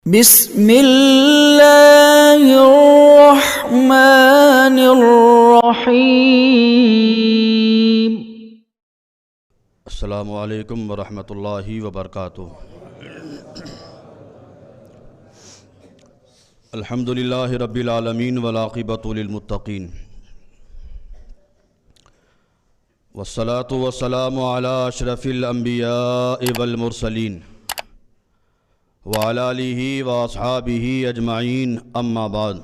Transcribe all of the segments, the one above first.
بسم اللہ الرحمن الرحیم۔ السلام علیکم ورحمۃ اللہ وبرکاتہ۔ الحمد للہ رب العالمین والعاقبۃ للمتقین، والصلاة والسلام علی اشرف الانبیاء والمرسلین وعلی آلہ واصحابہ اجمعین، اما بعد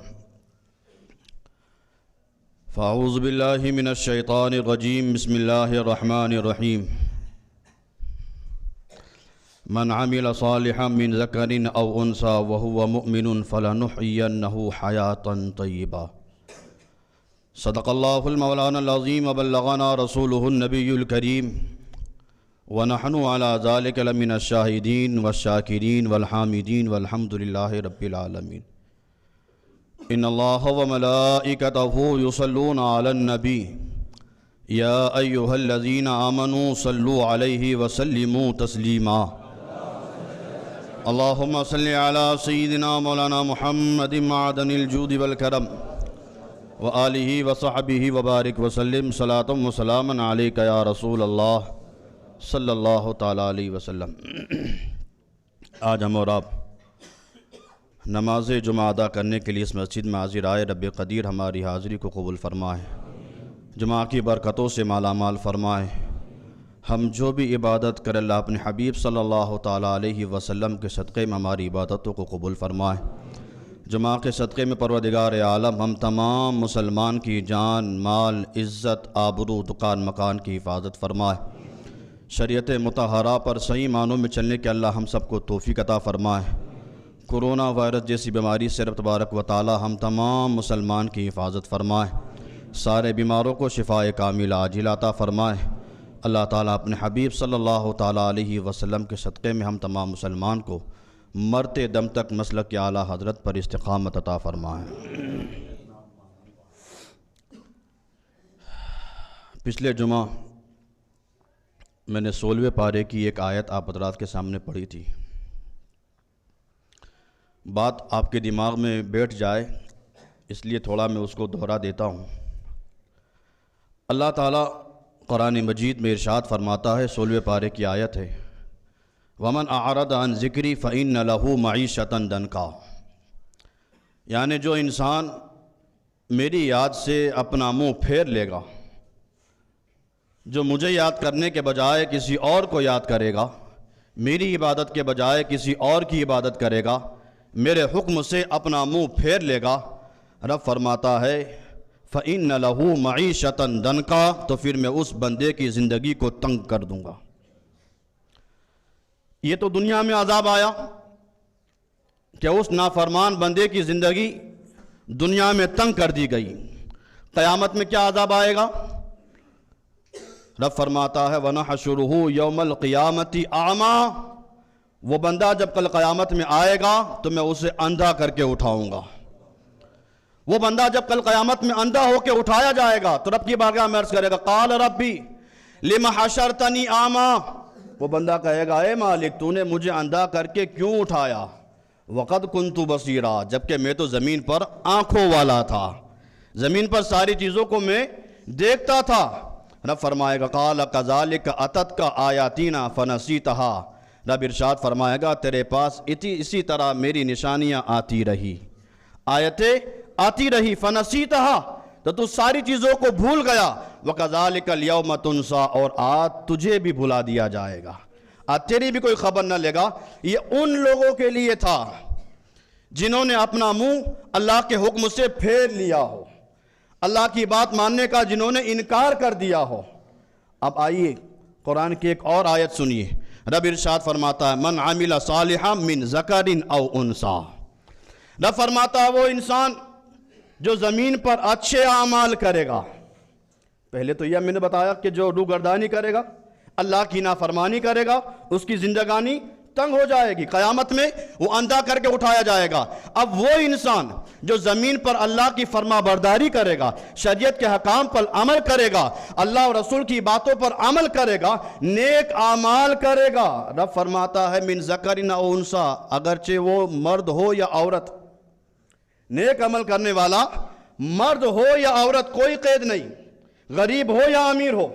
فاعوذ باللہ من الشیطان الرجیم، بسم اللہ الرحمن الرحیم۔ من عمل صالحا من ذکر او انثى وهو مؤمن فلنحيينه حیاة طیبہ۔ صدق اللہ المولانا العظیم وبلغنا رسولہ النبی الکریم، ونحن على ذلك لمن الشاہدین والشاکرین والحامدین والحمد للہ رب العالمین۔ ان اللہ وملائکتہ یصلون علی النبی یا ایہا الذین آمنوا صلوا علیہ وسلموا تسلیما۔ اللہم صل علی سیدنا مولانا محمد معدن الجود والکرم وآلہ وصحبہ وبارک وسلم، صلاۃ وسلاما علیک یا رسول اللہ صلی اللہ تعالیٰ علیہ وسلم۔ آج ہم اور آپ نماز جمعہ ادا کرنے کے لیے اس مسجد میں حاضر آئے۔ رب قدیر ہماری حاضری کو قبول فرمائے، جمعہ کی برکتوں سے مالا مال فرمائے۔ ہم جو بھی عبادت کریں اللہ اپنے حبیب صلی اللہ تعالیٰ علیہ وسلم کے صدقے میں ہماری عبادتوں کو قبول فرمائے۔ جمعہ کے صدقے میں پروردگار عالم ہم تمام مسلمان کی جان، مال، عزت، آبرو، دکان مکان کی حفاظت فرمائے۔ شریعت مطہرہ پر صحیح معنوں میں چلنے کے اللہ ہم سب کو توفیق عطا فرمائے۔ کرونا وائرس جیسی بیماری سے رب تبارک و تعالی ہم تمام مسلمان کی حفاظت فرمائے۔ سارے بیماروں کو شفاء کاملہ عاجلہ عطا فرمائے۔ اللہ تعالیٰ اپنے حبیب صلی اللہ تعالیٰ علیہ وسلم کے صدقے میں ہم تمام مسلمان کو مرتے دم تک مسلک اعلیٰ حضرت پر استقامت عطا فرمائے۔ پچھلے جمعہ میں نے 16ویں پارے کی ایک آیت آپ حضرات کے سامنے پڑھی تھی۔ بات آپ کے دماغ میں بیٹھ جائے اس لیے تھوڑا میں اس کو دہرا دیتا ہوں۔ اللہ تعالیٰ قرآن مجید میں ارشاد فرماتا ہے، 16ویں پارے کی آیت ہے، وَمَنْ أَعْرَضَ عَنْ ذِكْرِي فَإِنَّ لَهُ مَعِيشَةً ضَنْكًا، یعنی جو انسان میری یاد سے اپنا منہ پھیر لے گا، جو مجھے یاد کرنے کے بجائے کسی اور کو یاد کرے گا، میری عبادت کے بجائے کسی اور کی عبادت کرے گا، میرے حکم سے اپنا منہ پھیر لے گا، رب فرماتا ہے فَإِنَّ لَهُ مَعِيشَةً ضَنْكًا، تو پھر میں اس بندے کی زندگی کو تنگ کر دوں گا۔ یہ تو دنیا میں عذاب آیا کہ اس نافرمان بندے کی زندگی دنیا میں تنگ کر دی گئی۔ قیامت میں کیا عذاب آئے گا؟ رب فرماتا ہے وَنَحْشُرُهُ يَوْمَ الْقِيَامَةِ أَعْمَى، وہ بندہ جب کل قیامت میں آئے گا تو میں اسے اندھا کر کے اٹھاؤں گا۔ وہ بندہ جب کل قیامت میں اندھا ہو کے اٹھایا جائے گا تو رب کی بارگاہ میں عرض کرے گا قال ربی لم حشرتنی اعمیٰ، وہ بندہ کہے گا اے مالک تو نے مجھے اندھا کر کے کیوں اٹھایا، وقد کنت بصیرا، جبکہ میں تو زمین پر آنکھوں والا تھا، زمین پر ساری چیزوں کو میں دیکھتا تھا۔ رب فرمائے گا قال کذالک اتتک آیاتینا فنسیتہا، رب ارشاد فرمائے گا تیرے پاس اسی طرح میری نشانیاں آتی رہی، آیتیں آتی رہی، فنسیتہا، تو تو ساری چیزوں کو بھول گیا، وَكَذَلِكَ الْيَوْمَ تُنْسَى، اور آج تجھے بھی بھلا دیا جائے گا، آج تیری بھی کوئی خبر نہ لے گا۔ یہ ان لوگوں کے لیے تھا جنہوں نے اپنا منہ اللہ کے حکم سے پھیر لیا ہو، اللہ کی بات ماننے کا جنہوں نے انکار کر دیا ہو۔ اب آئیے قرآن کی ایک اور آیت سنیے، رب ارشاد فرماتا ہے من عمل صالحا من ذکر او انثى، رب فرماتا ہے وہ انسان جو زمین پر اچھے اعمال کرے گا۔ پہلے تو یہ میں نے بتایا کہ جو روگردانی کرے گا، اللہ کی نافرمانی کرے گا، اس کی زندگانی تنگ ہو جائے گی، قیامت میں وہ اندھا کر کے اٹھایا جائے گا۔ اب وہ انسان جو زمین پر اللہ کی فرما برداری کرے گا، شریعت کے حکام پر عمل کرے گا، اللہ اور رسول کی باتوں پر عمل کرے گا، نیک اعمال کرے گا، رب فرماتا ہے من ذکر او انثی، اگرچہ وہ مرد ہو یا عورت، نیک عمل کرنے والا مرد ہو یا عورت، کوئی قید نہیں، غریب ہو یا امیر ہو،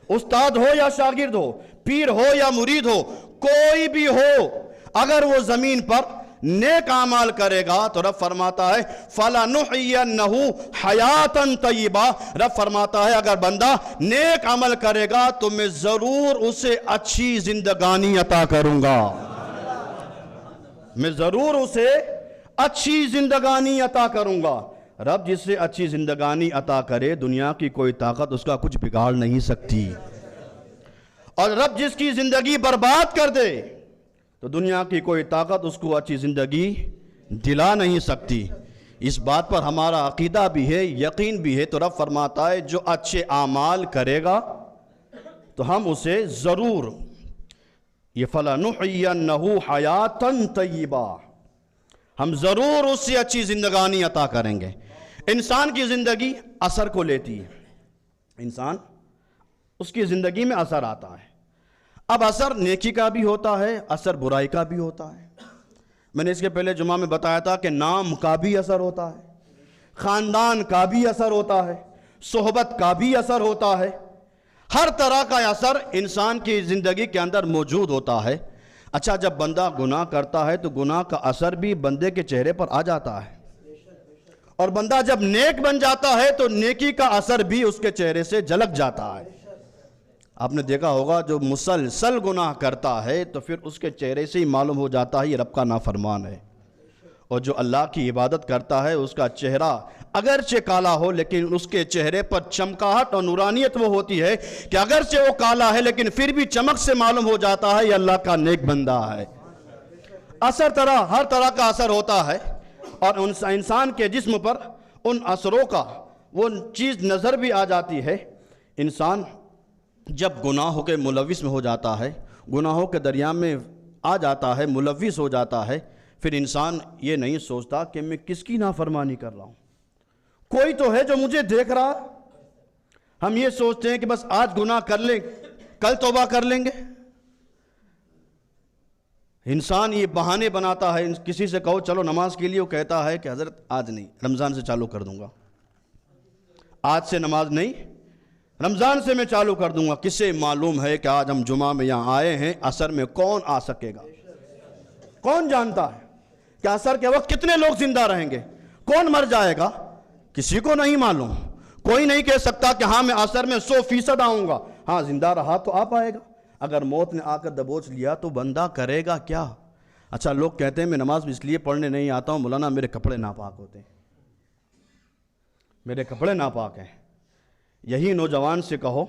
استاد ہو یا شاگرد ہو، پیر ہو یا مرید ہو، کوئی بھی ہو، اگر وہ زمین پر نیک اعمال کرے گا تو رب فرماتا ہے فَلَنُحْيِيَنَّهُ حَيَاتًا طَيِّبَةً، رب فرماتا ہے اگر بندہ نیک عمل کرے گا تو میں ضرور اسے اچھی زندگانی عطا کروں گا، میں ضرور اسے اچھی زندگانی عطا کروں گا۔ رب جس سے اچھی زندگانی عطا کرے، دنیا کی کوئی طاقت اس کا کچھ بگاڑ نہیں سکتی، اور رب جس کی زندگی برباد کر دے تو دنیا کی کوئی طاقت اس کو اچھی زندگی دلا نہیں سکتی۔ اس بات پر ہمارا عقیدہ بھی ہے، یقین بھی ہے، تو رب فرماتا ہے جو اچھے اعمال کرے گا تو ہم اسے ضرور، یہ فَلَنُحْيِيَنَّهُ حَيَاتًا طَيِّبَةً، ہم ضرور اس سے اچھی زندگانی عطا کریں گے۔ انسان کی زندگی اثر کو لیتی ہے، انسان اس کی زندگی میں اثر آتا ہے۔ اب اثر نیکی کا بھی ہوتا ہے، اثر برائی کا بھی ہوتا ہے۔ میں نے اس کے پہلے جمعہ میں بتایا تھا کہ نام کا بھی اثر ہوتا ہے، خاندان کا بھی اثر ہوتا ہے، صحبت کا بھی اثر ہوتا ہے، ہر طرح کا اثر انسان کی زندگی کے اندر موجود ہوتا ہے۔ اچھا، جب بندہ گناہ کرتا ہے تو گناہ کا اثر بھی بندے کے چہرے پر آ جاتا ہے، اور بندہ جب نیک بن جاتا ہے تو نیکی کا اثر بھی اس کے چہرے سے جھلک جاتا ہے۔ آپ نے دیکھا ہوگا جو مسلسل گناہ کرتا ہے تو پھر اس کے چہرے سے ہی معلوم ہو جاتا ہے یہ رب کا نافرمان ہے، اور جو اللہ کی عبادت کرتا ہے اس کا چہرہ اگرچہ کالا ہو لیکن اس کے چہرے پر چمکاہٹ اور نورانیت وہ ہوتی ہے کہ اگرچہ وہ کالا ہے لیکن پھر بھی چمک سے معلوم ہو جاتا ہے یہ اللہ کا نیک بندہ ہے۔ ہر طرح کا اثر ہوتا ہے، اور انسان کے جسم پر ان اثروں کا وہ چیز نظر بھی آ جاتی ہے۔ انسان جب گناہوں کے ملوث میں ہو جاتا ہے، گناہوں کے دریا میں آ جاتا ہے، ملوث ہو جاتا ہے، پھر انسان یہ نہیں سوچتا کہ میں کس کی نافرمانی کر رہا ہوں، کوئی تو ہے جو مجھے دیکھ رہا۔ ہم یہ سوچتے ہیں کہ بس آج گناہ کر لیں، کل توبہ کر لیں گے۔ انسان یہ بہانے بناتا ہے، کسی سے کہو چلو نماز کے لیے، وہ کہتا ہے کہ حضرت آج نہیں، رمضان سے چالو کر دوں گا، آج سے نماز نہیں، رمضان سے میں چالو کر دوں گا۔ کسے معلوم ہے کہ آج ہم جمعہ میں یہاں آئے ہیں، اثر میں کون آ سکے گا؟ کون جانتا ہے کہ اثر کے وقت کتنے لوگ زندہ رہیں گے، کون مر جائے گا؟ کسی کو نہیں معلوم۔ کوئی نہیں کہہ سکتا کہ ہاں میں اثر میں 100% آؤں گا، ہاں زندہ رہا تو آ پائے گا۔ اگر موت نے آ کر دبوچ لیا تو بندہ کرے گا کیا؟ اچھا، لوگ کہتے ہیں میں نماز اس لیے پڑھنے نہیں آتا ہوں مولانا میرے کپڑے ناپاک ہوتے ہیں، میرے کپڑے ناپاک ہیں۔ یہی نوجوان سے کہو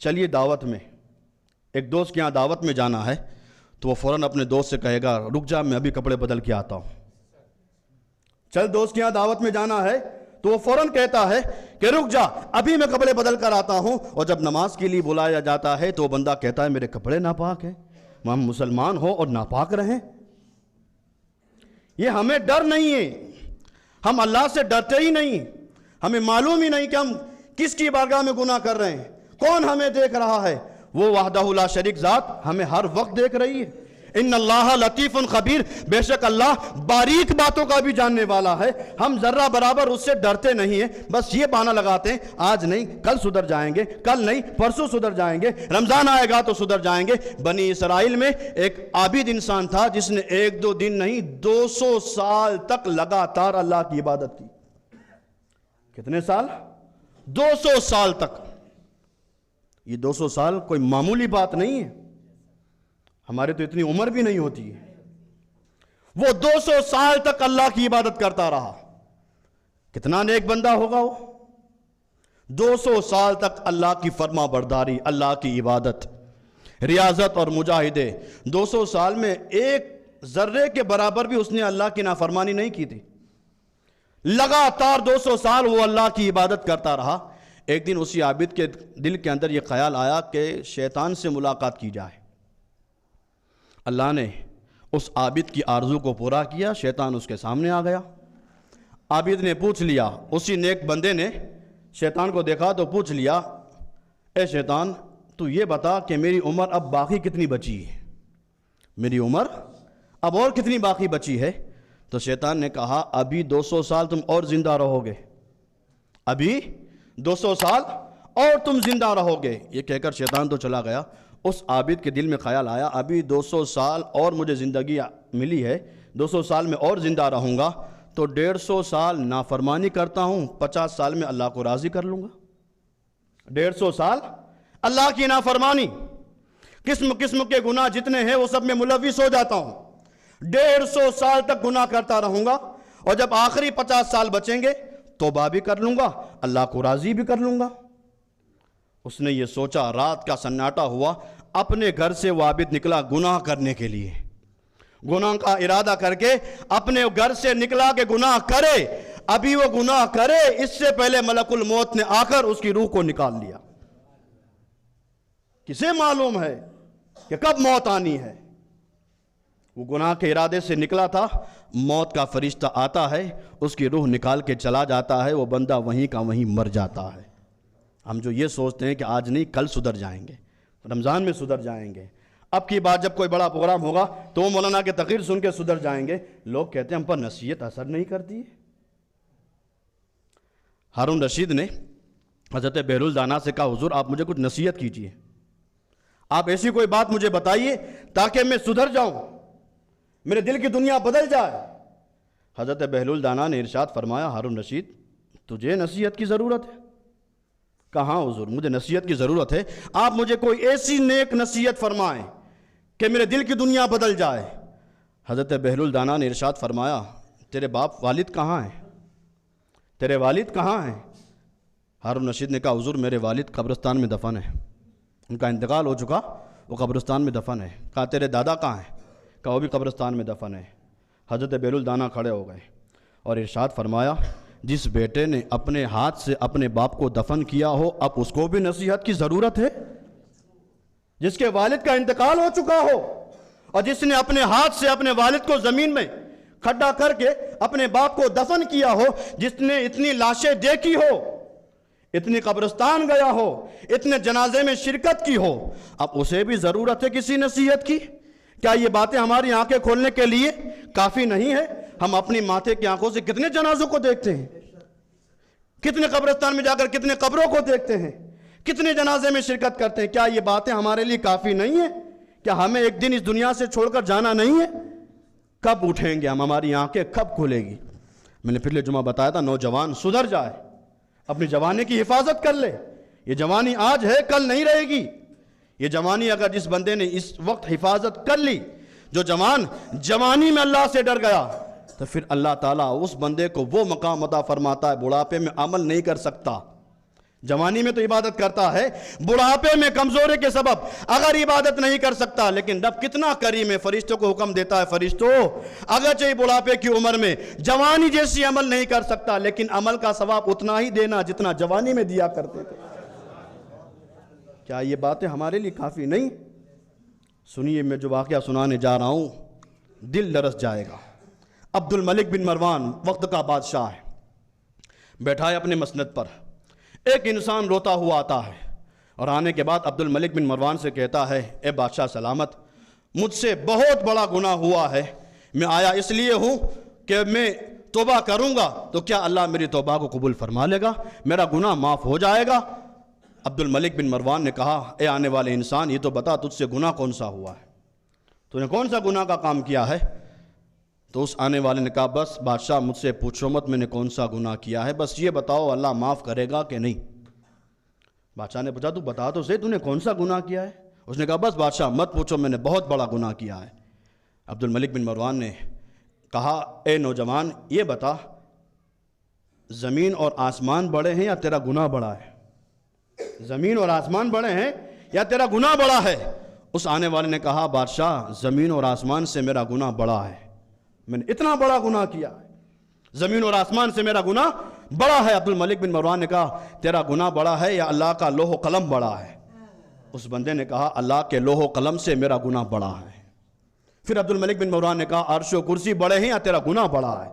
چلیے دعوت میں، ایک دوست کے یہاں دعوت میں جانا ہے، تو وہ فوراً اپنے دوست سے کہے گا رک جا میں ابھی کپڑے بدل کے آتا ہوں۔ چل دوست کے یہاں دعوت میں جانا ہے تو وہ فوراً کہتا ہے کہ رک جا ابھی میں کپڑے بدل کر آتا ہوں، اور جب نماز کے لیے بلایا جاتا ہے تو وہ بندہ کہتا ہے میرے کپڑے ناپاک ہیں۔ ہم مسلمان ہو اور ناپاک رہیں، یہ ہمیں ڈر نہیں ہے، ہم اللہ سے ڈرتے ہی نہیں، ہمیں معلوم ہی نہیں کہ ہم کس کی بارگاہ میں گناہ کر رہے ہیں، کون ہمیں دیکھ رہا ہے؟ وہ وحدہ لا شریک ذات ہمیں ہر وقت دیکھ رہی ہے۔ ان اللہ لطیف خبیر، بے شک اللہ باریک باتوں کا بھی جاننے والا ہے۔ ہم ذرہ برابر اس سے ڈرتے نہیں ہیں، بس یہ بہانہ لگاتے ہیں آج نہیں کل سدھر جائیں گے، کل نہیں پرسوں سدھر جائیں گے، رمضان آئے گا تو سدھر جائیں گے۔ بنی اسرائیل میں ایک عابد انسان تھا جس نے 1-2 دن نہیں 200 سال تک لگاتار اللہ کی عبادت کی۔ کتنے سال؟ 200 سال تک۔ یہ 200 سال کوئی معمولی بات نہیں ہے، ہمارے تو اتنی عمر بھی نہیں ہوتی ہے۔ وہ 200 سال تک اللہ کی عبادت کرتا رہا، کتنا نیک بندہ ہوگا وہ؟ 200 سال تک اللہ کی فرما برداری، اللہ کی عبادت، ریاضت اور مجاہدے۔ 200 سال میں ایک ذرے کے برابر بھی اس نے اللہ کی نافرمانی نہیں کی تھی، لگاتار 200 سال وہ اللہ کی عبادت کرتا رہا۔ ایک دن اسی عابد کے دل کے اندر یہ خیال آیا کہ شیطان سے ملاقات کی جائے۔ اللہ نے اس عابد کی آرزو کو پورا کیا، شیطان اس کے سامنے آ گیا۔ عابد نے پوچھ لیا، اسی نیک بندے نے شیطان کو دیکھا تو پوچھ لیا، اے شیطان تو یہ بتا کہ میری عمر اب باقی کتنی بچی ہے، میری عمر اب اور کتنی باقی بچی ہے؟ تو شیطان نے کہا ابھی 200 سال تم اور زندہ رہو گے، ابھی 200 سال اور تم زندہ رہو گے۔ یہ کہہ کر شیطان تو چلا گیا۔ اس عابد کے دل میں خیال آیا ابھی 200 سال اور مجھے زندگی ملی ہے، 200 سال میں اور زندہ رہوں گا تو 150 سال نافرمانی کرتا ہوں، 50 سال میں اللہ کو راضی کر لوں گا۔ 150 سال اللہ کی نافرمانی، قسم قسم کے گناہ جتنے ہیں وہ سب میں ملوث ہو جاتا ہوں، 150 سال تک گناہ کرتا رہوں گا، اور جب آخری 50 سال بچیں گے توبہ بھی کر لوں گا، اللہ کو راضی بھی کر لوں گا۔ اس نے یہ سوچا، رات کا سناٹا ہوا، اپنے گھر سے وہ عابد نکلا گناہ کرنے کے لیے، گناہ کا ارادہ کر کے اپنے گھر سے نکلا کہ گناہ کرے، ابھی وہ گناہ کرے اس سے پہلے ملک الموت نے آ کر اس کی روح کو نکال لیا۔ کسے معلوم ہے کہ کب موت آنی ہے؟ وہ گناہ کے ارادے سے نکلا تھا، موت کا فرشتہ آتا ہے، اس کی روح نکال کے چلا جاتا ہے، وہ بندہ وہیں کا وہیں مر جاتا ہے۔ ہم جو یہ سوچتے ہیں کہ آج نہیں کل سدھر جائیں گے، رمضان میں سدھر جائیں گے، اب کی بات جب کوئی بڑا پروگرام ہوگا تو وہ مولانا کے تقریر سن کے سدھر جائیں گے، لوگ کہتے ہیں ہم پر نصیحت اثر نہیں کرتی ہے۔ ہارون رشید نے حضرت بہلول دانا سے کہا حضور آپ مجھے کچھ نصیحت کیجئے، آپ ایسی کوئی بات مجھے بتائیے تاکہ میں سدھر جاؤں، میرے دل کی دنیا بدل جائے۔ حضرت بہلول دانا نے ارشاد فرمایا ہارون رشید تجھے نصیحت کی ضرورت ہے؟ کہاں حضور مجھے نصیحت کی ضرورت ہے، آپ مجھے کوئی ایسی نیک نصیحت فرمائیں کہ میرے دل کی دنیا بدل جائے۔ حضرت بہلول دانا نے ارشاد فرمایا تیرے باپ والد کہاں ہیں، تیرے والد کہاں ہیں؟ ہارون رشید نے کہا حضور میرے والد قبرستان میں دفن ہیں، ان کا انتقال ہو چکا، وہ قبرستان میں دفن ہے۔ کہا تیرے دادا کہاں ہیں؟ کہا وہ بھی قبرستان میں دفن ہے۔ حضرت بہلول دانا کھڑے ہو گئے اور ارشاد فرمایا جس بیٹے نے اپنے ہاتھ سے اپنے باپ کو دفن کیا ہو اب اس کو بھی نصیحت کی ضرورت ہے؟ جس کے والد کا انتقال ہو چکا ہو اور جس نے اپنے ہاتھ سے اپنے والد کو زمین میں کھڈا کر کے اپنے باپ کو دفن کیا ہو، جس نے اتنی لاشیں دیکھی ہو، اتنی قبرستان گیا ہو، اتنے جنازے میں شرکت کی ہو، اب اسے بھی ضرورت ہے کسی نصیحت کی؟ کیا یہ باتیں ہماری آنکھیں کھولنے کے لیے کافی نہیں ہے؟ ہم اپنی ماتھے کی آنکھوں سے کتنے جنازوں کو دیکھتے ہیں، کتنے قبرستان میں جا کر کتنے قبروں کو دیکھتے ہیں، کتنے جنازے میں شرکت کرتے ہیں، کیا یہ باتیں ہمارے لیے کافی نہیں ہیں؟ کیا ہمیں ایک دن اس دنیا سے چھوڑ کر جانا نہیں ہے؟ کب اٹھیں گے ہم، ہماری آنکھیں کب کھلے گی؟ میں نے پچھلے جمعہ بتایا تھا نوجوان سدھر جائے، اپنی جوانی کی حفاظت کر لے، یہ جوانی آج ہے کل نہیں رہے گی۔ یہ جوانی اگر جس بندے نے اس وقت حفاظت کر لی، جو جوان جوانی میں اللہ سے ڈر گیا، تو پھر اللہ تعالیٰ اس بندے کو وہ مقام عطا فرماتا ہے بڑھاپے میں عمل نہیں کر سکتا، جوانی میں تو عبادت کرتا ہے، بڑھاپے میں کمزوری کے سبب اگر عبادت نہیں کر سکتا، لیکن رب کتنا کریم ہے، فرشتوں کو حکم دیتا ہے فرشتوں اگرچہ بڑھاپے کی عمر میں جوانی جیسی عمل نہیں کر سکتا لیکن عمل کا ثواب اتنا ہی دینا جتنا جوانی میں دیا کرتے تھے۔ کیا یہ باتیں ہمارے لیے کافی نہیں؟ سنیے میں جو واقعہ سنانے جا رہا ہوں دل لرز جائے گا۔ عبد الملک بن مروان وقت کا بادشاہ ہے، بیٹھا ہے اپنے مسند پر، ایک انسان روتا ہوا آتا ہے اور آنے کے بعد عبد الملک بن مروان سے کہتا ہے اے بادشاہ سلامت، مجھ سے بہت بڑا گناہ ہوا ہے، میں آیا اس لیے ہوں کہ میں توبہ کروں گا تو کیا اللہ میری توبہ کو قبول فرما لے گا، میرا گناہ معاف ہو جائے گا؟ عبد الملک بن مروان نے کہا اے آنے والے انسان یہ تو بتا تجھ سے گناہ کون سا ہوا ہے، تو نے کون سا گناہ کا کام کیا ہے؟ تو اس آنے والے نے کہا بس بادشاہ مجھ سے پوچھو مت میں نے کون سا گناہ کیا ہے، بس یہ بتاؤ اللہ معاف کرے گا کہ نہیں۔ بادشاہ نے پوچھا تو بتا تو صحیح تو نے کون سا گناہ کیا ہے؟ اس نے کہا بس بادشاہ مت پوچھو میں نے بہت بڑا گناہ کیا ہے۔ عبد الملک بن مروان نے کہا اے نوجوان یہ بتا زمین اور آسمان بڑے ہیں یا تیرا گناہ بڑا ہے؟ زمین اور آسمان بڑے ہیں یا تیرا گناہ بڑا ہے؟ اس آنے والے نے کہا بادشاہ زمین اور آسمان سے میرا گناہ بڑا ہے، میں نے اتنا بڑا گناہ کیا ہے، زمین اور آسمان سے میرا گناہ بڑا ہے۔ عبد الملک بن مروان نے کہا تیرا گناہ بڑا ہے یا اللہ کا لوح و قلم بڑا ہے؟ اس بندے نے کہا اللہ کے لوح و قلم سے میرا گناہ بڑا ہے۔ پھر عبد الملک بن مروان نے کہا عرش و کرسی بڑے ہیں یا تیرا گناہ بڑا ہے؟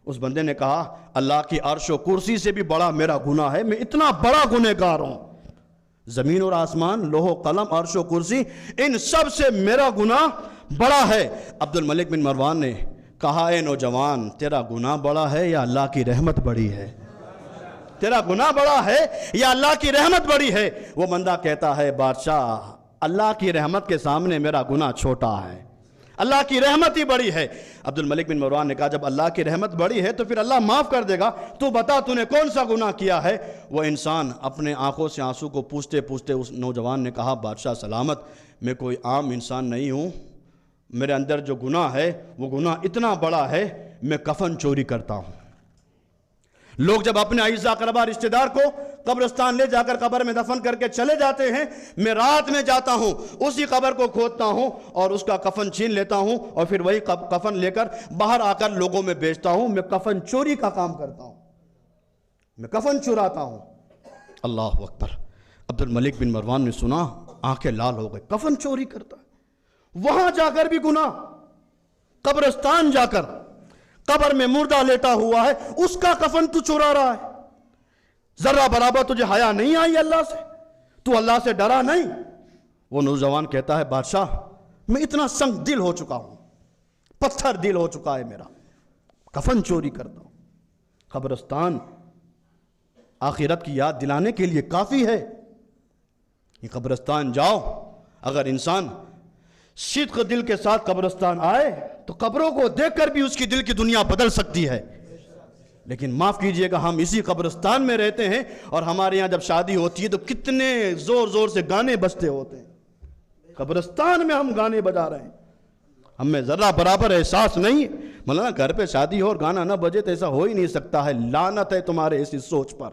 اس بندے نے کہا اللہ کی عرش و کرسی سے بھی بڑا میرا گناہ ہے، میں اتنا بڑا گنہگار ہوں، زمین اور آسمان، لوح و قلم، عرش و کرسی، ان سب سے میرا گناہ بڑا ہے۔ عبد الملک بن مروان نے کہا اے نوجوان، تیرا گناہ بڑا ہے یا اللہ کی رحمت بڑی ہے؟ تیرا گناہ بڑا ہے یا اللہ کی رحمت بڑی ہے؟ وہ بندہ کہتا ہے بادشاہ اللہ کی رحمت کے سامنے میرا گناہ چھوٹا ہے، اللہ کی رحمت ہی بڑی ہے۔ عبد الملک بن مروان نے کہا جب اللہ کی رحمت بڑی ہے تو پھر اللہ معاف کر دے گا، تو بتا تو نے کون سا گناہ کیا ہے؟ وہ انسان اپنے آنکھوں سے آنسو کو پوچھتے پوچھتے اس نوجوان نے کہا بادشاہ سلامت، میں کوئی عام انسان نہیں ہوں، میرے اندر جو گناہ ہے وہ گناہ اتنا بڑا ہے، میں کفن چوری کرتا ہوں۔ لوگ جب اپنے اعزاء اقربا رشتہ دار کو قبرستان لے جا کر قبر میں دفن کر کے چلے جاتے ہیں، میں رات میں جاتا ہوں، اسی قبر کو کھودتا ہوں اور اس کا کفن چھین لیتا ہوں اور پھر وہی کفن لے کر باہر آ کر لوگوں میں بیچتا ہوں، میں کفن چوری کا کام کرتا ہوں، میں کفن چراتا ہوں۔ اللہ اکبر۔ عبد الملک بن مروان نے سنا، آنکھیں لال ہو گئے، کفن چوری کرتا ہے، وہاں جا کر بھی گناہ، قبرستان جا کر قبر میں مردہ لیٹا ہوا ہے، اس کا کفن تو چرا رہا ہے، ذرہ برابر تجھے حیا نہیں آئی اللہ سے؟ تو اللہ سے ڈرا نہیں؟ وہ نوجوان کہتا ہے بادشاہ میں اتنا سنگ دل ہو چکا ہوں، پتھر دل ہو چکا ہے میرا، کفن چوری کرتا ہوں۔ قبرستان آخرت کی یاد دلانے کے لیے کافی ہے، یہ قبرستان جاؤ، اگر انسان صدق دل کے ساتھ قبرستان آئے تو قبروں کو دیکھ کر بھی اس کی دل کی دنیا بدل سکتی ہے۔ لیکن معاف کیجئے گا، ہم اسی قبرستان میں رہتے ہیں اور ہمارے یہاں جب شادی ہوتی ہے تو کتنے زور زور سے گانے بجتے ہوتے ہیں، قبرستان میں ہم گانے بجا رہے ہیں، ہمیں ذرہ برابر احساس نہیں۔ مولانا گھر پہ شادی ہو اور گانا نہ بجے تو ایسا ہو ہی نہیں سکتا ہے، لعنت ہے تمہارے ایسی سوچ پر۔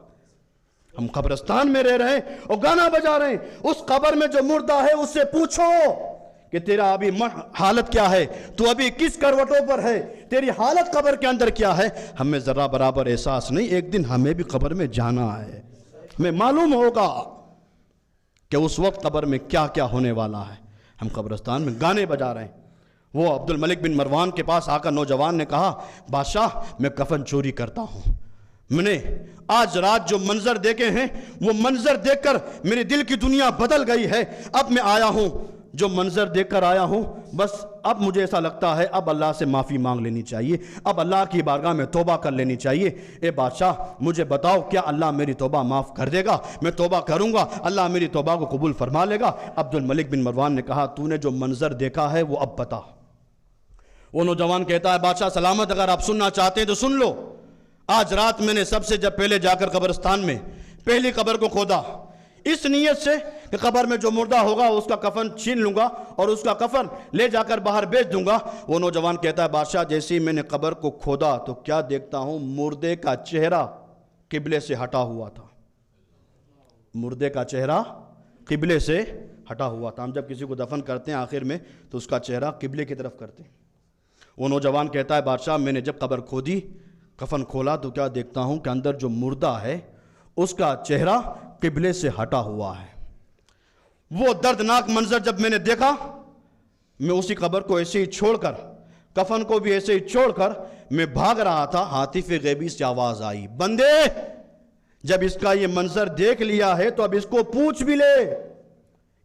ہم قبرستان میں رہ رہے ہیں اور گانا بجا رہے ہیں، اس قبر میں جو مردہ ہے اس سے پوچھو کہ تیرا ابھی حالت کیا ہے، تو ابھی کس کروٹوں پر ہے، تیری حالت قبر کے اندر کیا ہے؟ ہمیں ذرہ برابر احساس نہیں، ایک دن ہمیں بھی قبر میں جانا ہے، ہمیں معلوم ہوگا کہ اس وقت قبر میں کیا کیا ہونے والا ہے۔ ہم قبرستان میں گانے بجا رہے ہیں۔ وہ عبد الملک بن مروان کے پاس آ کر نوجوان نے کہا بادشاہ میں کفن چوری کرتا ہوں، میں نے آج رات جو منظر دیکھے ہیں وہ منظر دیکھ کر میرے دل کی دنیا بدل گئی ہے، اب میں آیا ہوں، جو منظر دیکھ کر آیا ہوں، بس اب مجھے ایسا لگتا ہے اب اللہ سے معافی مانگ لینی چاہیے، اب اللہ کی بارگاہ میں توبہ کر لینی چاہیے۔ اے بادشاہ مجھے بتاؤ کیا اللہ میری توبہ معاف کر دے گا؟ میں توبہ کروں گا، اللہ میری توبہ کو قبول فرما لے گا۔ عبد الملک بن مروان نے کہا تو نے جو منظر دیکھا ہے وہ اب بتا۔ وہ نوجوان کہتا ہے بادشاہ سلامت، اگر آپ سننا چاہتے ہیں تو سن لو، آج رات میں نے سب سے جب پہلے جا کر قبرستان میں پہلی قبر کو کھودا، اس نیت سے کہ قبر میں جو مردہ ہوگا اس کا کفن چھین لوں گا اور اس کا کفن لے جا کر باہر بیچ دوں گا۔ وہ نوجوان کہتا ہے بادشاہ جیسے ہی میں نے قبر کو کھودا تو کیا دیکھتا ہوں، مردے کا چہرہ قبلے سے ہٹا ہوا تھا، مردے کا چہرہ قبلے سے ہٹا ہوا تھا۔ ہم جب کسی کو دفن کرتے ہیں آخر میں تو اس کا چہرہ قبلے کی طرف کرتے ہیں۔ وہ نوجوان کہتا ہے بادشاہ میں نے جب قبر کھودی، کفن کھولا تو کیا دیکھتا ہوں کہ اندر جو مردہ ہے اس کا چہرہ قبلے سے ہٹا ہوا ہے۔ وہ دردناک منظر جب میں نے دیکھا، میں اسی قبر کو ایسے ہی چھوڑ کر، کفن کو بھی ایسے ہی چھوڑ کر میں بھاگ رہا تھا، ہاتف غیبی سے آواز آئی بندے جب اس کا یہ منظر دیکھ لیا ہے تو اب اس کو پوچھ بھی لے،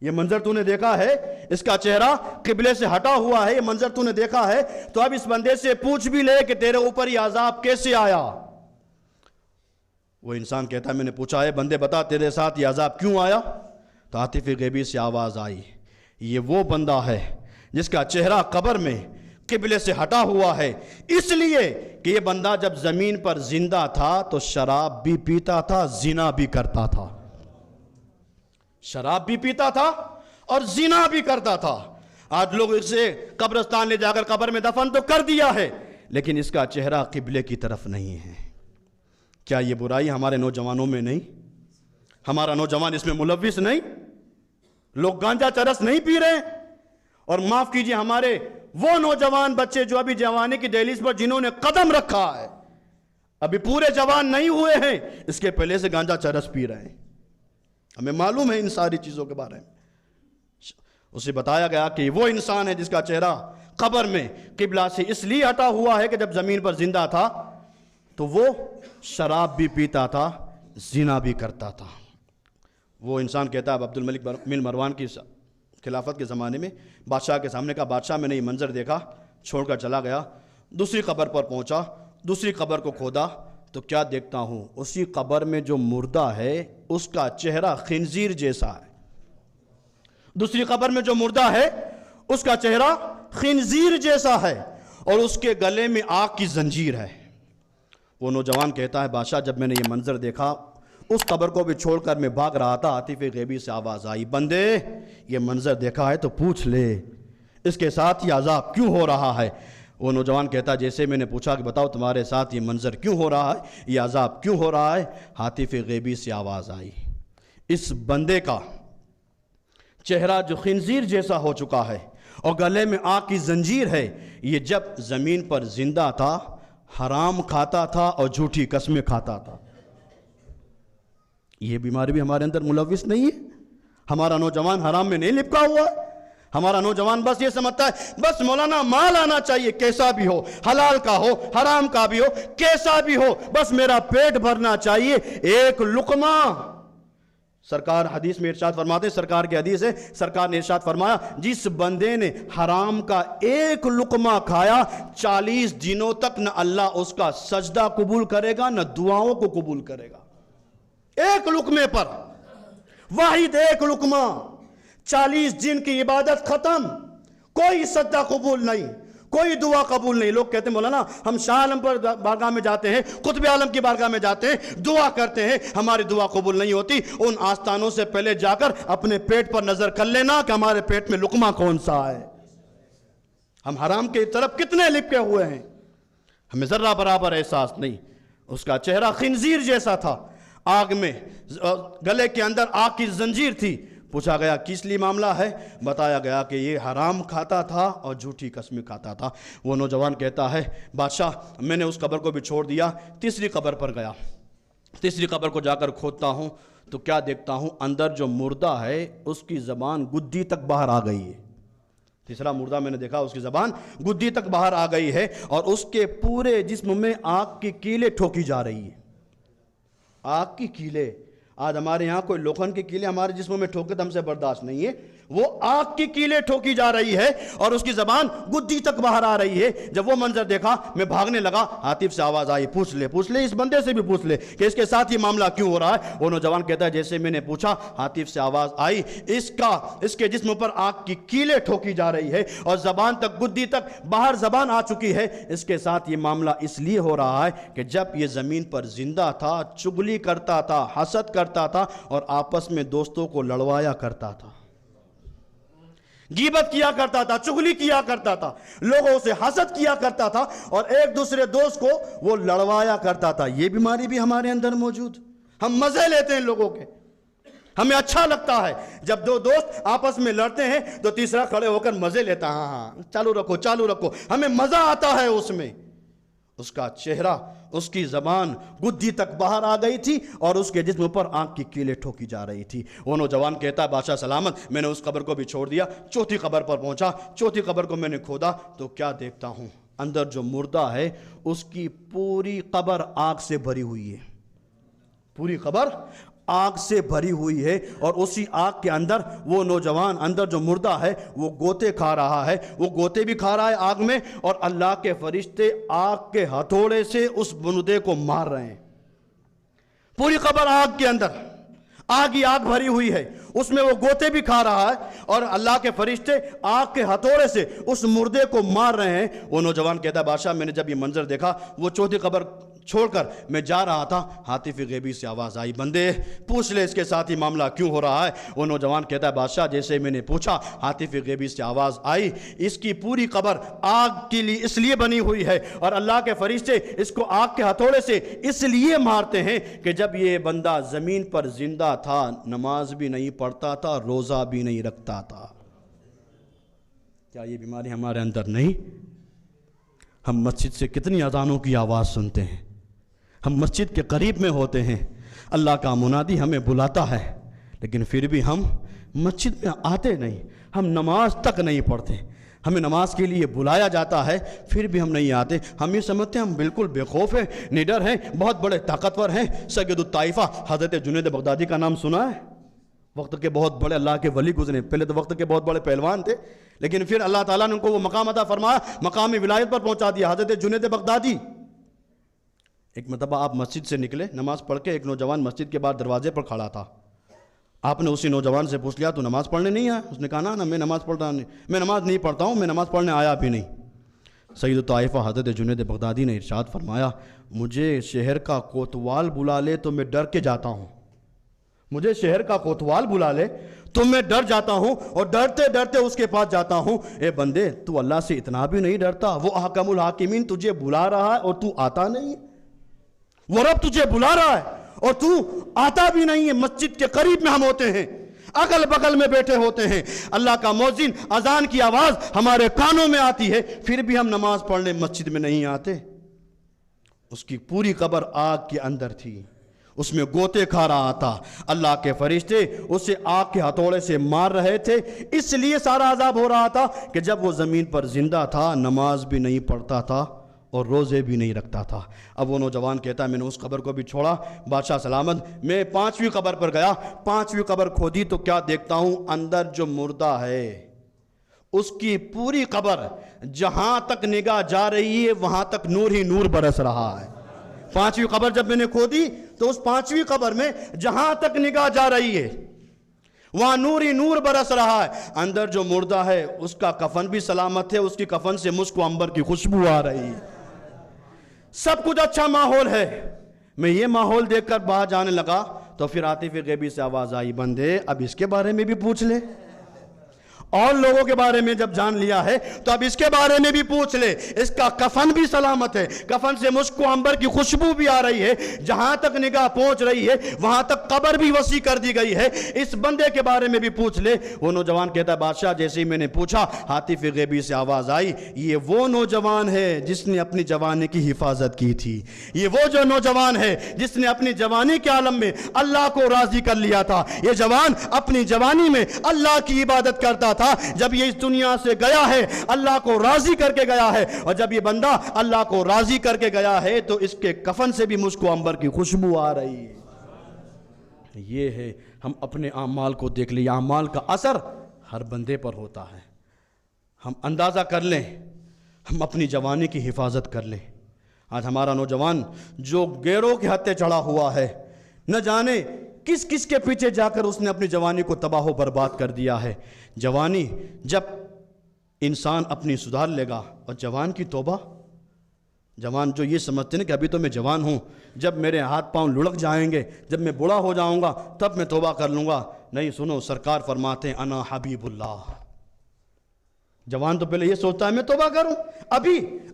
یہ منظر تو نے دیکھا ہے، اس کا چہرہ قبلے سے ہٹا ہوا ہے، یہ منظر تو نے دیکھا ہے تو اب اس بندے سے پوچھ بھی لے کہ تیرے اوپر یہ عذاب کیسے آیا۔ وہ انسان کہتا ہے میں نے پوچھا ہے بندے بتا تیرے ساتھ یہ عذاب کیوں آیا؟ تو عاطف غیبی سے آواز آئی یہ وہ بندہ ہے جس کا چہرہ قبر میں قبلے سے ہٹا ہوا ہے، اس لیے کہ یہ بندہ جب زمین پر زندہ تھا تو شراب بھی پیتا تھا، زنا بھی کرتا تھا، شراب بھی پیتا تھا اور زنا بھی کرتا تھا۔ آج لوگ اسے قبرستان لے جا کر قبر میں دفن تو کر دیا ہے لیکن اس کا چہرہ قبلے کی طرف نہیں ہے۔ کیا یہ برائی ہمارے نوجوانوں میں نہیں؟ ہمارا نوجوان اس میں ملوث نہیں؟ لوگ گانجا چرس نہیں پی رہے؟ اور معاف کیجئے ہمارے وہ نوجوان بچے جو ابھی جوانی کی دہلیز پر جنہوں نے قدم رکھا ہے، ابھی پورے جوان نہیں ہوئے ہیں، اس کے پہلے سے گانجا چرس پی رہے ہیں۔ ہمیں معلوم ہے ان ساری چیزوں کے بارے میں۔ اسے بتایا گیا کہ وہ انسان ہے جس کا چہرہ قبر میں قبلہ سے اس لیے ہٹا ہوا ہے کہ جب زمین پر زندہ تھا تو وہ شراب بھی پیتا تھا، زنا بھی کرتا تھا۔ وہ انسان کہتا ہے، عبد الملک بن مروان کی خلافت کے زمانے میں بادشاہ کے سامنے کہا، بادشاہ میں نے یہ منظر دیکھا، چھوڑ کر چلا گیا، دوسری قبر پر پہنچا، دوسری قبر کو کھودا تو کیا دیکھتا ہوں، اسی قبر میں جو مردہ ہے اس کا چہرہ خنزیر جیسا ہے۔ دوسری قبر میں جو مردہ ہے اس کا چہرہ خنزیر جیسا ہے اور اس کے گلے میں آگ کی زنجیر ہے۔ وہ نوجوان کہتا ہے، بادشاہ جب میں نے یہ منظر دیکھا، اس قبر کو بھی چھوڑ کر میں بھاگ رہا تھا، ہاتف غیبی سے آواز آئی، بندے یہ منظر دیکھا ہے تو پوچھ لے اس کے ساتھ یہ عذاب کیوں ہو رہا ہے۔ وہ نوجوان کہتا ہے، جیسے میں نے پوچھا کہ بتاؤ تمہارے ساتھ یہ منظر کیوں ہو رہا ہے، یہ عذاب کیوں ہو رہا ہے، ہاتف غیبی سے آواز آئی، اس بندے کا چہرہ جو خنزیر جیسا ہو چکا ہے اور گلے میں آگ کی زنجیر ہے، یہ جب زمین پر زندہ تھا حرام کھاتا تھا اور جھوٹی قسمیں کھاتا تھا۔ یہ بیماری بھی ہمارے اندر ملوث نہیں ہے؟ ہمارا نوجوان حرام میں نہیں لپکا ہوا ہے؟ ہمارا نوجوان بس یہ سمجھتا ہے بس مولانا مال آنا چاہیے، کیسا بھی ہو، حلال کا ہو حرام کا بھی ہو کیسا بھی ہو، بس میرا پیٹ بھرنا چاہیے، ایک لقمہ۔ سرکار حدیث میں ارشاد فرماتے ہیں، سرکار کی حدیث ہے، سرکار نے ارشاد فرمایا، جس بندے نے حرام کا ایک لقمہ کھایا 40 دنوں تک نہ اللہ اس کا سجدہ قبول کرے گا نہ دعاؤں کو قبول کرے گا۔ ایک لقمے پر، واحد ایک لقمہ، 40 دن کی عبادت ختم، کوئی سجدہ قبول نہیں، کوئی دعا قبول نہیں۔ لوگ کہتے ہیں مولانا ہم شاہ عالم پر بارگاہ میں جاتے ہیں، قطب عالم کی بارگاہ میں جاتے ہیں، دعا کرتے ہیں، ہماری دعا قبول نہیں ہوتی۔ ان آستانوں سے پہلے جا کر اپنے پیٹ پر نظر کر لینا کہ ہمارے پیٹ میں لقمہ کون سا ہے، ہم حرام کی طرف کتنے لپکے ہوئے ہیں، ہمیں ذرہ برابر احساس نہیں۔ اس کا چہرہ خنزیر جیسا تھا، آگ میں گلے کے اندر آگ کی زنجیر تھی۔ پوچھا گیا کس لیے معاملہ ہے، بتایا گیا کہ یہ حرام کھاتا تھا اور جھوٹی قسمیں کھاتا تھا۔ وہ نوجوان کہتا ہے، بادشاہ میں نے اس قبر کو بھی چھوڑ دیا، تیسری قبر پر گیا، تیسری قبر کو جا کر کھودتا ہوں تو کیا دیکھتا ہوں، اندر جو مردہ ہے اس کی زبان گدی تک باہر آ گئی ہے۔ تیسرا مردہ میں نے دیکھا، اس کی زبان گدی تک باہر آ گئی ہے اور اس کے پورے جسم میں آگ کی کیلیں ٹھوکی جا رہی ہیں۔ آگ کی کیلیں، آج ہمارے یہاں کوئی لوکھن کی کیلیں ہمارے جسموں میں ٹھوکے تو ہم سے برداشت نہیں ہے، وہ آگ کی کیلیں ٹھوکی جا رہی ہے اور اس کی زبان گدی تک باہر آ رہی ہے۔ جب وہ منظر دیکھا میں بھاگنے لگا، ہاتف سے آواز آئی، پوچھ لے اس بندے سے بھی پوچھ لے کہ اس کے ساتھ یہ معاملہ کیوں ہو رہا ہے۔ وہ نوجوان کہتا ہے جیسے میں نے پوچھا، ہاتف سے آواز آئی، اس کے جسم پر آگ کی کیلیں ٹھوکی جا رہی ہے اور زبان تک گدی تک باہر زبان آ چکی ہے۔ اس کے ساتھ یہ معاملہ اس لیے ہو رہا ہے کہ جب یہ زمین پر زندہ تھا چغلی کرتا تھا، حسد کرتا تھا اور آپس میں دوستوں کو لڑوایا کرتا تھا، غیبت کیا کرتا تھا، چغلی کیا کرتا تھا، لوگوں سے حسد کیا کرتا تھا اور ایک دوسرے دوست کو وہ لڑوایا کرتا تھا۔ یہ بیماری بھی ہمارے اندر موجود، ہم مزے لیتے ہیں لوگوں کے، ہمیں اچھا لگتا ہے جب دو دوست آپس میں لڑتے ہیں تو تیسرا کھڑے ہو کر مزے لیتا، ہاں چالو رکھو، ہمیں مزہ آتا ہے اس میں۔ اس کا چہرہ، اس کی زبان گدی تک باہر آ گئی تھی اور اس کے جسم پر آنکھ کی کیلیں ٹھوکی جا رہی تھی۔ وہ نوجوان کہتا ہے بادشاہ سلامت، میں نے اس قبر کو بھی چھوڑ دیا، چوتھی قبر پر پہنچا، چوتھی قبر کو میں نے کھودا تو کیا دیکھتا ہوں، اندر جو مردہ ہے اس کی پوری قبر آگ سے بھری ہوئی ہے، پوری قبر آگ سے بھری ہوئی ہے اور اسی آگ کے اندر وہ نوجوان، اندر جو مردہ ہے وہ گوتے کھا رہا ہے، وہ گوتے بھی کھا رہا ہے آگ میں اور اللہ کے فرشتے آگ کے ہتھوڑے سے اس مردے کو مار رہے ہیں۔ پوری قبر آگ کے اندر، آگ ہی آگ بھری ہوئی ہے، اس میں وہ گوتے بھی کھا رہا ہے اور اللہ کے فرشتے آگ کے ہتھوڑے سے اس مردے کو مار رہے ہیں۔ وہ نوجوان کہتا ہے بادشاہ میں نے جب یہ منظر دیکھا، وہ چوتھی قبر چھوڑ کر میں جا رہا تھا، ہاتف غیبی سے آواز آئی، بندے پوچھ لے اس کے ساتھ ہی معاملہ کیوں ہو رہا ہے۔ وہ نوجوان کہتا ہے بادشاہ جیسے میں نے پوچھا، ہاتف غیبی سے آواز آئی، اس کی پوری قبر آگ کے لیے اس لیے بنی ہوئی ہے اور اللہ کے فرشتے اس کو آگ کے ہتھوڑے سے اس لیے مارتے ہیں کہ جب یہ بندہ زمین پر زندہ تھا نماز بھی نہیں پڑھتا تھا، روزہ بھی نہیں رکھتا تھا۔ کیا یہ بیماری ہمارے اندر نہیں؟ ہم مسجد سے کتنی اذانوں کی آواز سنتے ہیں، ہم مسجد کے قریب میں ہوتے ہیں، اللہ کا منادی ہمیں بلاتا ہے، لیکن پھر بھی ہم مسجد میں آتے نہیں، ہم نماز تک نہیں پڑھتے، ہمیں نماز کے لیے بلایا جاتا ہے پھر بھی ہم نہیں آتے. ہم یہ سمجھتے ہیں ہم بالکل بے خوف ہیں, نڈر ہیں, بہت بڑے طاقتور ہیں. سید الطائفہ حضرت جنید بغدادی کا نام سنا ہے؟ وقت کے بہت بڑے اللہ کے ولی گزرے. پہلے تو وقت کے بہت بڑے پہلوان تھے, لیکن پھر اللہ تعالیٰ نے ان کو وہ مقام عطا فرمایا, مقام ولایت پر پہنچا دیا. حضرت جنید بغدادی, ایک مرتبہ آپ مسجد سے نکلے نماز پڑھ کے, ایک نوجوان مسجد کے باہر دروازے پر کھڑا تھا. آپ نے اسی نوجوان سے پوچھ لیا تو نماز پڑھنے نہیں آیا؟ اس نے کہا نا میں نماز پڑھتا نہیں, میں نماز نہیں پڑھتا ہوں, میں نماز پڑھنے آیا بھی نہیں. سید الطائفہ حضرت جنید بغدادی نے ارشاد فرمایا, مجھے شہر کا کوتوال بلا لے تو میں ڈر کے جاتا ہوں. مجھے شہر کا کوتوال بلا لے تو میں ڈر جاتا ہوں, اور ڈرتے ڈرتے اس کے پاس جاتا ہوں. اے بندے, تو اللہ سے اتنا بھی نہیں ڈرتا؟ وہ احکم الحاکمین تجھے بلا رہا ہے اور تو آتا نہیں ہے. وہ رب تجھے بلا رہا ہے اور تو آتا بھی نہیں ہے. مسجد کے قریب میں ہم ہوتے ہیں, اگل بغل میں بیٹھے ہوتے ہیں, اللہ کا مؤذن اذان کی آواز ہمارے کانوں میں آتی ہے, پھر بھی ہم نماز پڑھنے مسجد میں نہیں آتے. اس کی پوری قبر آگ کے اندر تھی, اس میں گوتے کھا رہا تھا. اللہ کے فرشتے اسے آگ کے ہتھوڑے سے مار رہے تھے. اس لیے سارا عذاب ہو رہا تھا کہ جب وہ زمین پر زندہ تھا نماز بھی نہیں پڑھتا تھا اور روزے بھی نہیں رکھتا تھا. اب وہ نوجوان کہتا ہے میں نے اس قبر کو بھی چھوڑا, بادشاہ سلامت, میں 5ویں قبر پر گیا. 5ویں قبر کھودی تو کیا دیکھتا ہوں, اندر جو مردہ ہے اس کی پوری قبر جہاں تک نگاہ جا رہی ہے وہاں تک نور ہی نور برس رہا ہے. 5ویں قبر جب میں نے کھودی تو اس 5ویں قبر میں جہاں تک نگاہ جا رہی ہے وہاں نور ہی نور برس رہا ہے. اندر جو مردہ ہے اس کا کفن بھی سلامت ہے, اس کی کفن سے مشک و عنبر کی خوشبو آ رہی ہے. سب کچھ اچھا ماحول ہے. میں یہ ماحول دیکھ کر باہر جانے لگا تو پھر عاطف غیبی سے آواز آئی, بندے اب اس کے بارے میں بھی پوچھ لے. اور لوگوں کے بارے میں جب جان لیا ہے تو اب اس کے بارے میں بھی پوچھ لے. اس کا کفن بھی سلامت ہے, کفن سے مشک و عنبر کی خوشبو بھی آ رہی ہے, جہاں تک نگاہ پہنچ رہی ہے وہاں تک قبر بھی وسیع کر دی گئی ہے. اس بندے کے بارے میں بھی پوچھ لے. وہ نوجوان کہتا ہے بادشاہ جیسے ہی میں نے پوچھا عاطف غیبی سے آواز آئی, یہ وہ نوجوان ہے جس نے اپنی جوانی کی حفاظت کی تھی. یہ وہ جو نوجوان ہے جس نے اپنی جوانی کے عالم میں اللہ کو راضی کر لیا تھا. یہ جوان اپنی جوانی میں اللہ کی عبادت کرتا تھا. جب یہ اس دنیا سے گیا ہے اللہ کو راضی کر کے گیا ہے, اور جب یہ بندہ اللہ کو راضی کر کے گیا ہے تو اس کے کفن سے بھی مشک و عنبر کی خوشبو آ رہی ہے. یہ ہے, ہم اپنے اعمال کو دیکھ لیں. اعمال کا اثر ہر بندے پر ہوتا ہے. ہم اندازہ کر لیں, ہم اپنی جوانی کی حفاظت کر لیں. آج ہمارا نوجوان جو گیروں کے ہتھے چڑھا ہوا ہے, نہ جانے کس کس کے پیچھے جا کر اس نے اپنی جوانی کو تباہ و برباد کر دیا ہے. جوانی جب انسان اپنی سدھار لے گا, اور جوان کی توبہ, جوان جو یہ سمجھتے ہیں کہ ابھی تو میں جوان ہوں, جب میرے ہاتھ پاؤں لڑک جائیں گے, جب میں بوڑھا ہو جاؤں گا تب میں توبہ کر لوں گا. نہیں, سنو, سرکار فرماتے ہیں انا حبیب اللہ. جوان تو پہلے یہ سوچتا ہے میں توبہ کروں,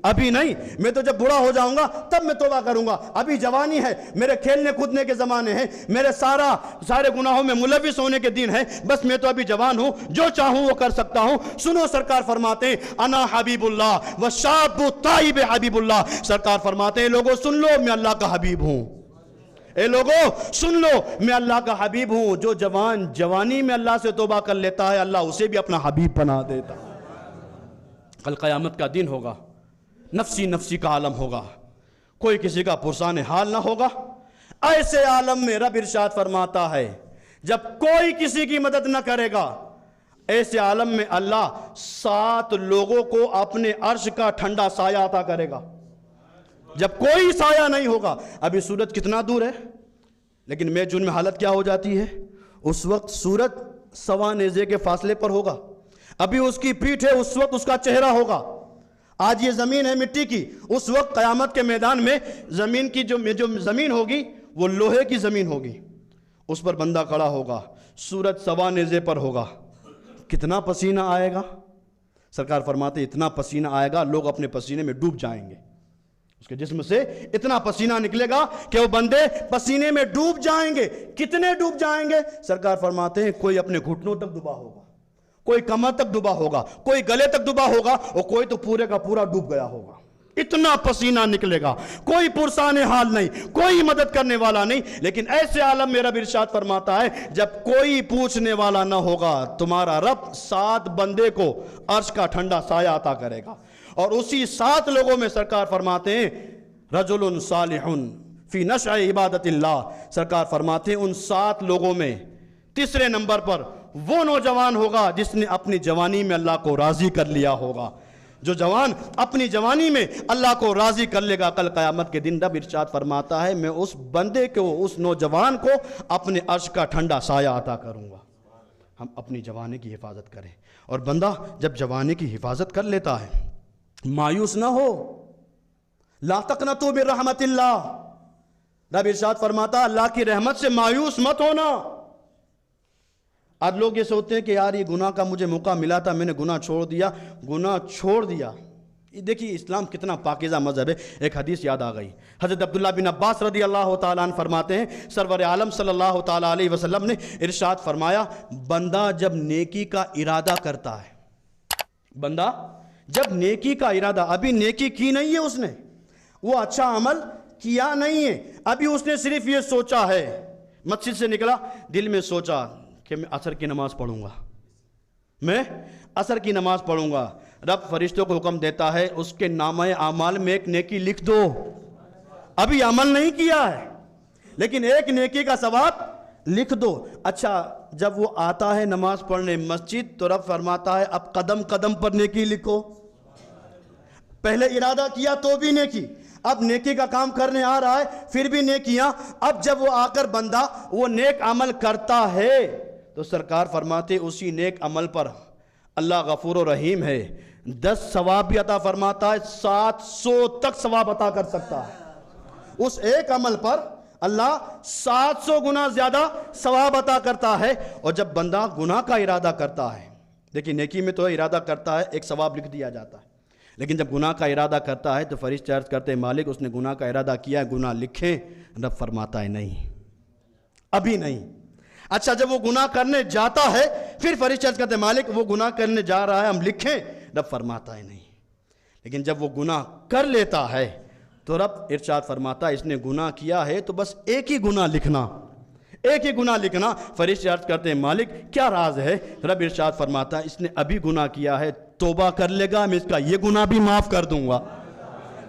ابھی نہیں, میں تو جب بوڑھا ہو جاؤں گا تب میں توبہ کروں گا. ابھی جوانی ہے, میرے کھیلنے کودنے کے زمانے ہیں, میرے سارے گناہوں میں ملوث ہونے کے دن ہیں, بس میں تو ابھی جوان ہوں, جو چاہوں وہ کر سکتا ہوں. سنو, سرکار فرماتے ہیں انا حبیب اللہ والشاب الطائب حبیب اللہ. سرکار فرماتے ہیں لوگوں سن لو, میں اللہ کا حبیب ہوں. اے لوگوں سن لو, میں اللہ کا حبیب ہوں. جو جوان جوانی میں اللہ سے توبہ کر لیتا ہے اللہ اسے بھی اپنا حبیب بنا دیتا. کل قیامت کا دن ہوگا, نفسی نفسی کا عالم ہوگا, کوئی کسی کا پرسان حال نہ ہوگا. ایسے عالم میں رب ارشاد فرماتا ہے جب کوئی کسی کی مدد نہ کرے گا, ایسے عالم میں اللہ 7 لوگوں کو اپنے عرش کا ٹھنڈا سایہ عطا کرے گا. جب کوئی سایہ نہیں ہوگا. ابھی سورج کتنا دور ہے, لیکن میں جن میں حالت کیا ہو جاتی ہے, اس وقت سورج 1.25 نیزے کے فاصلے پر ہوگا. ابھی اس کی پیٹھ ہے, اس وقت اس کا چہرہ ہوگا. آج یہ زمین ہے مٹی کی, اس وقت قیامت کے میدان میں زمین کی جو زمین ہوگی وہ لوہے کی زمین ہوگی. اس پر بندہ کھڑا ہوگا, سورج 1.25 نیزے پر ہوگا. کتنا پسینہ آئے گا. سرکار فرماتے اتنا پسینہ آئے گا لوگ اپنے پسینے میں ڈوب جائیں گے. اس کے جسم سے اتنا پسینہ نکلے گا کہ وہ بندے پسینے میں ڈوب جائیں گے. کتنے ڈوب جائیں گے. سرکار فرماتے ہیں کوئی اپنے گھٹنوں تک ڈوبا ہوگا, کوئی کمر تک ڈوبا ہوگا, کوئی گلے تک ڈوبا ہوگا, اور کوئی تو پورے کا پورا ڈوب گیا ہوگا. اتنا پسینہ نکلے گا، کوئی پرسان حال نہیں، کوئی مدد کرنے والا نہیں، لیکن ایسے عالم میں رب ارشاد فرماتا ہے جب کوئی پوچھنے والا نہ ہوگا، تمہارا رب 7 بندے کو عرش کا ٹھنڈا سایہ عطا کرے گا، اور اسی 7 لوگوں میں سرکار فرماتے ہیں رجل صالح فی نشأ عبادت اللہ، سرکار فرماتے ہیں ان 7 لوگوں میں تیسرے نمبر پر وہ نوجوان ہوگا جس نے اپنی جوانی میں اللہ کو راضی کر لیا ہوگا۔ جو جوان اپنی جوانی میں اللہ کو راضی کر لے گا، کل قیامت کے دن رب ارشاد فرماتا ہے میں اس بندے کو، اس نوجوان کو اپنے عرش کا ٹھنڈا سایہ عطا کروں گا۔ ہم اپنی جوانی کی حفاظت کریں، اور بندہ جب جوانی کی حفاظت کر لیتا ہے مایوس نہ ہو، لا تقنطوا من رحمت اللہ، رب ارشاد فرماتا اللہ کی رحمت سے مایوس مت ہونا۔ آج لوگ یہ سوچتے ہیں کہ یار یہ گناہ کا مجھے موقع ملا تھا، میں نے گناہ چھوڑ دیا، گناہ چھوڑ دیا۔ دیکھیے اسلام کتنا پاکیزہ مذہب ہے۔ ایک حدیث یاد آ گئی، حضرت عبداللہ بن عباس رضی اللہ تعالیٰ عنہ فرماتے ہیں سرور عالم صلی اللہ تعالیٰ علیہ وسلم نے ارشاد فرمایا بندہ جب نیکی کا ارادہ کرتا ہے، بندہ جب نیکی کا ارادہ، ابھی نیکی کی نہیں ہے اس نے، وہ اچھا عمل کیا نہیں ہے، ابھی اس نے صرف یہ سوچا ہے، مسجد سے نکلا دل میں سوچا کہ میں عصر کی نماز پڑھوں گا، میں عصر کی نماز پڑھوں گا، رب فرشتوں کو حکم دیتا ہے اس کے نامہ اعمال میں ایک نیکی لکھ دو، ابھی عمل نہیں کیا ہے لیکن ایک نیکی کا ثواب لکھ دو۔ اچھا جب وہ آتا ہے نماز پڑھنے مسجد تو رب فرماتا ہے اب قدم قدم پر نیکی لکھو، پہلے ارادہ کیا تو بھی نیکی، اب نیکی کا کام کرنے آ رہا ہے پھر بھی نیکیاں، اب جب وہ آ کر بندہ وہ نیک عمل کرتا ہے تو سرکار فرماتے اسی نیک عمل پر اللہ غفور و رحیم ہے، 10 ثواب بھی عطا فرماتا ہے، 700 تک ثواب عطا کر سکتا ہے، اس ایک عمل پر اللہ 700 گنا زیادہ ثواب عطا کرتا ہے۔ اور جب بندہ گناہ کا ارادہ کرتا ہے، دیکھیں نیکی میں تو ارادہ کرتا ہے ایک ثواب لکھ دیا جاتا ہے، لیکن جب گناہ کا ارادہ کرتا ہے تو فرشتے عرض کرتے ہیں مالک اس نے گناہ کا ارادہ کیا ہے، گناہ لکھیں، رب فرماتا ہے نہیں ابھی نہیں۔ اچھا جب وہ گناہ کرنے جاتا ہے پھر فرشتے عرض کرتے ہیں مالک وہ گناہ کرنے جا رہا ہے ہم لکھیں، رب فرماتا ہے نہیں۔ لیکن جب وہ گناہ کر لیتا ہے تو رب ارشاد فرماتا ہے اس نے گناہ کیا ہے تو بس ایک ہی گناہ لکھنا، ایک ہی گناہ لکھنا۔ فرشتے عرض کرتے ہیں مالک کیا راز ہے؟ رب ارشاد فرماتا ہے اس نے ابھی گناہ کیا ہے، توبہ کر لے گا میں اس کا یہ گناہ بھی معاف کر دوں گا۔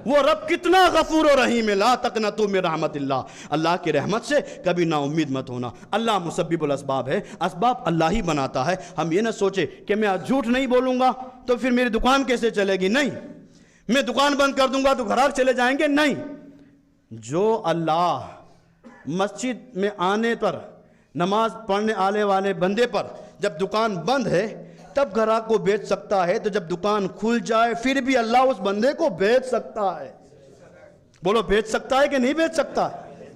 وہ رب کتنا غفور و رحیم ہے، لا تقنطوا من رحمت اللہ، اللہ کی رحمت سے کبھی نا امید مت ہونا۔ اللہ مسبب الاسباب ہے، اسباب اللہ ہی بناتا ہے۔ ہم یہ نہ سوچے کہ میں جھوٹ نہیں بولوں گا تو پھر میری دکان کیسے چلے گی، نہیں، میں دکان بند کر دوں گا تو گھراک چلے جائیں گے، نہیں۔ جو اللہ مسجد میں آنے پر، نماز پڑھنے آنے والے بندے پر جب دکان بند ہے تب گھراک کو بیچ سکتا ہے، تو جب دکان کھل جائے پھر بھی اللہ اس بندے کو بیچ سکتا ہے۔ بولو بیچ سکتا ہے کہ نہیں بیچ سکتا ہے؟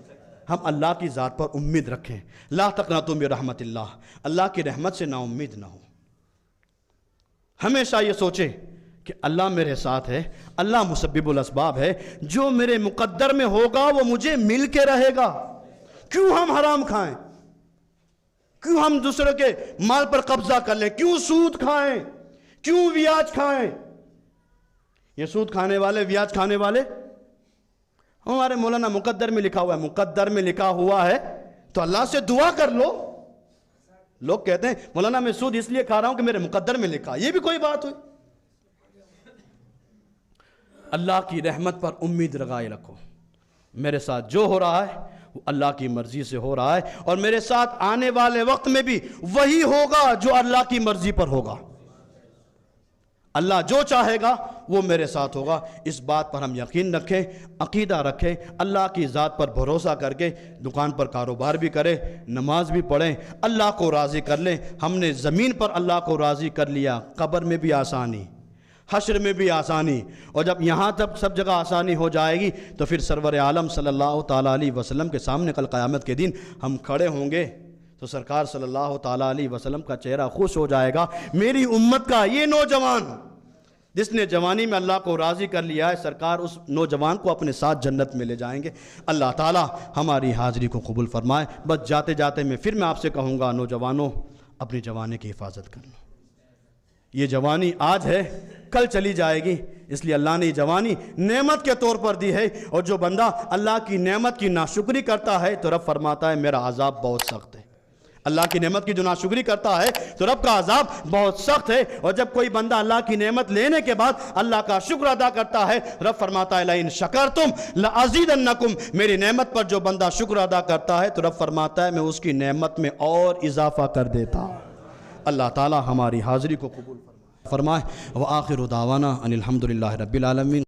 ہم اللہ کی ذات پر امید رکھیں، لا تقنطوا من رحمت اللہ، اللہ کی رحمت سے نا امید نہ ہو۔ ہمیشہ یہ سوچیں کہ اللہ میرے ساتھ ہے، اللہ مسبب الاسباب ہے، جو میرے مقدر میں ہوگا وہ مجھے مل کے رہے گا۔ کیوں ہم حرام کھائیں، کیوں ہم دوسرے کے مال پر قبضہ کر لیں، کیوں سود کھائیں، کیوں بیاج کھائیں؟ یہ سود کھانے والے، بیاج کھانے والے ہمارے مولانا مقدر میں لکھا ہوا ہے، مقدر میں لکھا ہوا ہے تو اللہ سے دعا کر لو۔ لوگ کہتے ہیں مولانا میں سود اس لیے کھا رہا ہوں کہ میرے مقدر میں لکھا، یہ بھی کوئی بات ہوئی؟ اللہ کی رحمت پر امید لگائے رکھو، میرے ساتھ جو ہو رہا ہے وہ اللہ کی مرضی سے ہو رہا ہے، اور میرے ساتھ آنے والے وقت میں بھی وہی ہوگا جو اللہ کی مرضی پر ہوگا۔ اللہ جو چاہے گا وہ میرے ساتھ ہوگا، اس بات پر ہم یقین رکھیں، عقیدہ رکھیں، اللہ کی ذات پر بھروسہ کر کے دکان پر کاروبار بھی کریں، نماز بھی پڑھیں، اللہ کو راضی کر لیں۔ ہم نے زمین پر اللہ کو راضی کر لیا، قبر میں بھی آسانی، حشر میں بھی آسانی، اور جب یہاں تک سب جگہ آسانی ہو جائے گی تو پھر سرور عالم صلی اللہ تعالیٰ علیہ وسلم کے سامنے کل قیامت کے دن ہم کھڑے ہوں گے تو سرکار صلی اللہ تعالیٰ علیہ وسلم کا چہرہ خوش ہو جائے گا، میری امت کا یہ نوجوان جس نے جوانی میں اللہ کو راضی کر لیا ہے، سرکار اس نوجوان کو اپنے ساتھ جنت میں لے جائیں گے۔ اللہ تعالیٰ ہماری حاضری کو قبول فرمائے۔ بس جاتے جاتے میں آپ سے کہوں گا نوجوانوں اپنی جوانی کی حفاظت کرنا، یہ جوانی آج ہے کل چلی جائے گی، اس لیے اللہ نے جوانی نعمت کے طور پر دی ہے، اور جو بندہ اللہ کی نعمت کی ناشکری کرتا ہے تو رب فرماتا ہے میرا عذاب بہت سخت ہے۔ اللہ کی نعمت کی جو ناشکری کرتا ہے تو رب کا عذاب بہت سخت ہے، اور جب کوئی بندہ اللہ کی نعمت لینے کے بعد اللہ کا شکر ادا کرتا ہے، رب فرماتا ہے لَإِن شَكَرْتُمْ لَأَزِيدَنَّكُمْ، میری نعمت پر جو بندہ شکر ادا کرتا ہے تو رب فرماتا ہے میں اس کی نعمت میں اور اضافہ کر دیتا ہوں۔ اللہ تعالی ہماری حاضری کو قبول فرمائے۔ وآخر دعوانا ان الحمدللہ رب العالمین۔